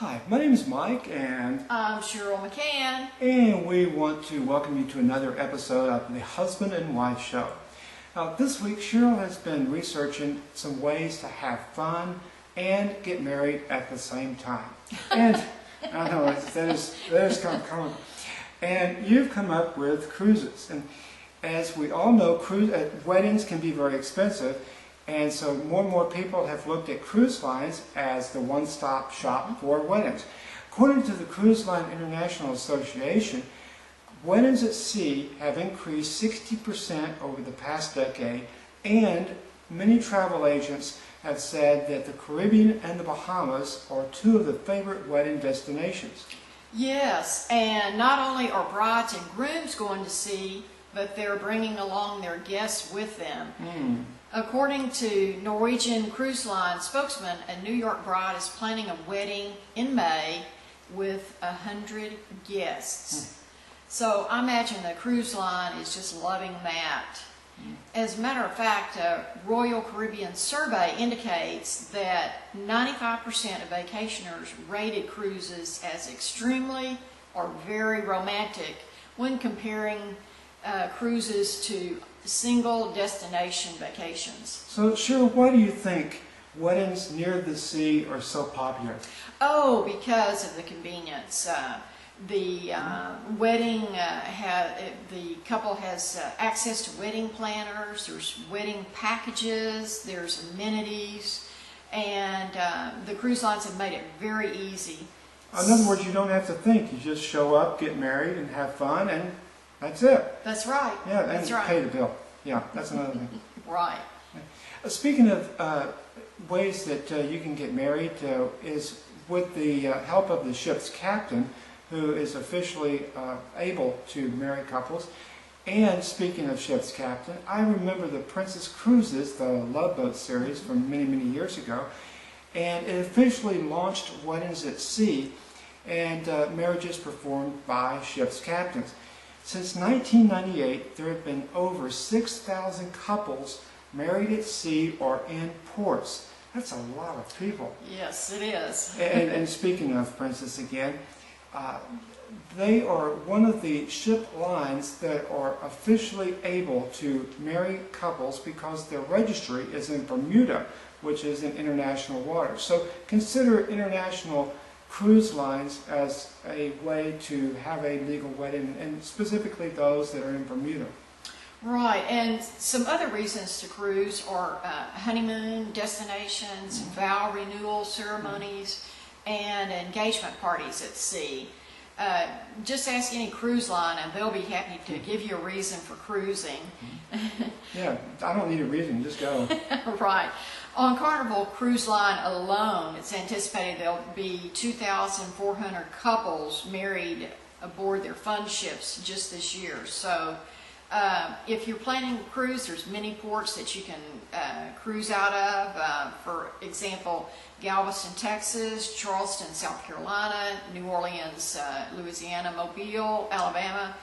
Hi, my name is Mike, and I'm Cheryl McCann. And we want to welcome you to another episode of the Husband and Wife Show. This week, Cheryl has been researching some ways to have fun and get married at the same time. And I know that is kind of common. And you've come up with cruises. And as we all know, weddings can be very expensive. And so more and more people have looked at cruise lines as the one-stop shop for weddings. According to the Cruise Line International Association, weddings at sea have increased 60% over the past decade, and many travel agents have said that the Caribbean and the Bahamas are two of the favorite wedding destinations. Yes, and not only are brides and grooms going to sea, but they're bringing along their guests with them. According to Norwegian Cruise Line spokesman, a New York bride is planning a wedding in May with 100 guests. So I imagine the cruise line is just loving that. As a matter of fact, a Royal Caribbean survey indicates that 95% of vacationers rated cruises as extremely or very romantic when comparing cruises to single destination vacations. So, Cheryl, why do you think weddings near the sea are so popular? Oh, because of the convenience. The couple has access to wedding planners, there's wedding packages, there's amenities, and the cruise lines have made it very easy. In other words, you don't have to think. You just show up, get married, and have fun, and that's it. That's right. Yeah, and that's right. Pay the bill. Yeah, that's another thing. Right. Speaking of ways that you can get married, is with the help of the ship's captain, who is officially able to marry couples. And speaking of ship's captain, I remember the Princess Cruises, the Love Boat series from many, many years ago, and it officially launched weddings at sea and marriages performed by ship's captains. Since 1998, there have been over 6,000 couples married at sea or in ports. That's a lot of people. Yes, it is. And speaking of Princess again, they are one of the ship lines that are officially able to marry couples because their registry is in Bermuda, which is in international waters. So consider international cruise lines as a way to have a legal wedding, and specifically those that are in Bermuda. Right, and some other reasons to cruise are honeymoon destinations, vow renewal ceremonies, and engagement parties at sea. Just ask any cruise line and they'll be happy to give you a reason for cruising. Yeah, I don't need a reason, just go. Right. On Carnival Cruise Line alone, it's anticipated there'll be 2,400 couples married aboard their fun ships just this year. So if you're planning a cruise, there's many ports that you can cruise out of. For example, Galveston, Texas, Charleston, South Carolina, New Orleans, Louisiana, Mobile, Alabama,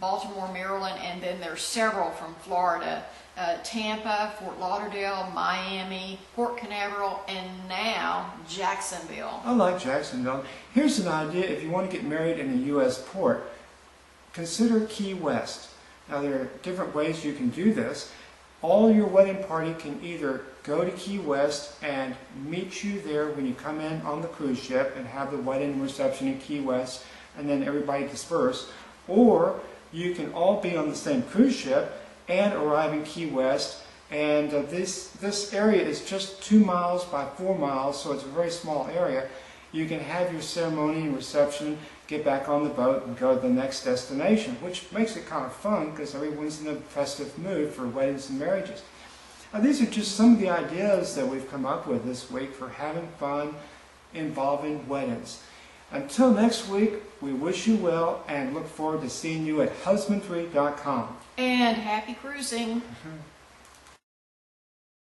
Baltimore, Maryland, and then there's several from Florida, Tampa, Fort Lauderdale, Miami, Port Canaveral, and now Jacksonville. I like Jacksonville. Here's an idea: if you want to get married in a U.S. port, consider Key West. Now, there are different ways you can do this. All your wedding party can either go to Key West and meet you there when you come in on the cruise ship and have the wedding reception in Key West, and then everybody disperse, or you can all be on the same cruise ship and arrive in Key West. And this area is just 2 miles by 4 miles, so it's a very small area. You can have your ceremony and reception, get back on the boat, and go to the next destination, which makes it kind of fun because everyone's in a festive mood for weddings and marriages. Now, these are just some of the ideas that we've come up with this week for having fun involving weddings. Until next week, we wish you well and look forward to seeing you at husbandry.com. And happy cruising.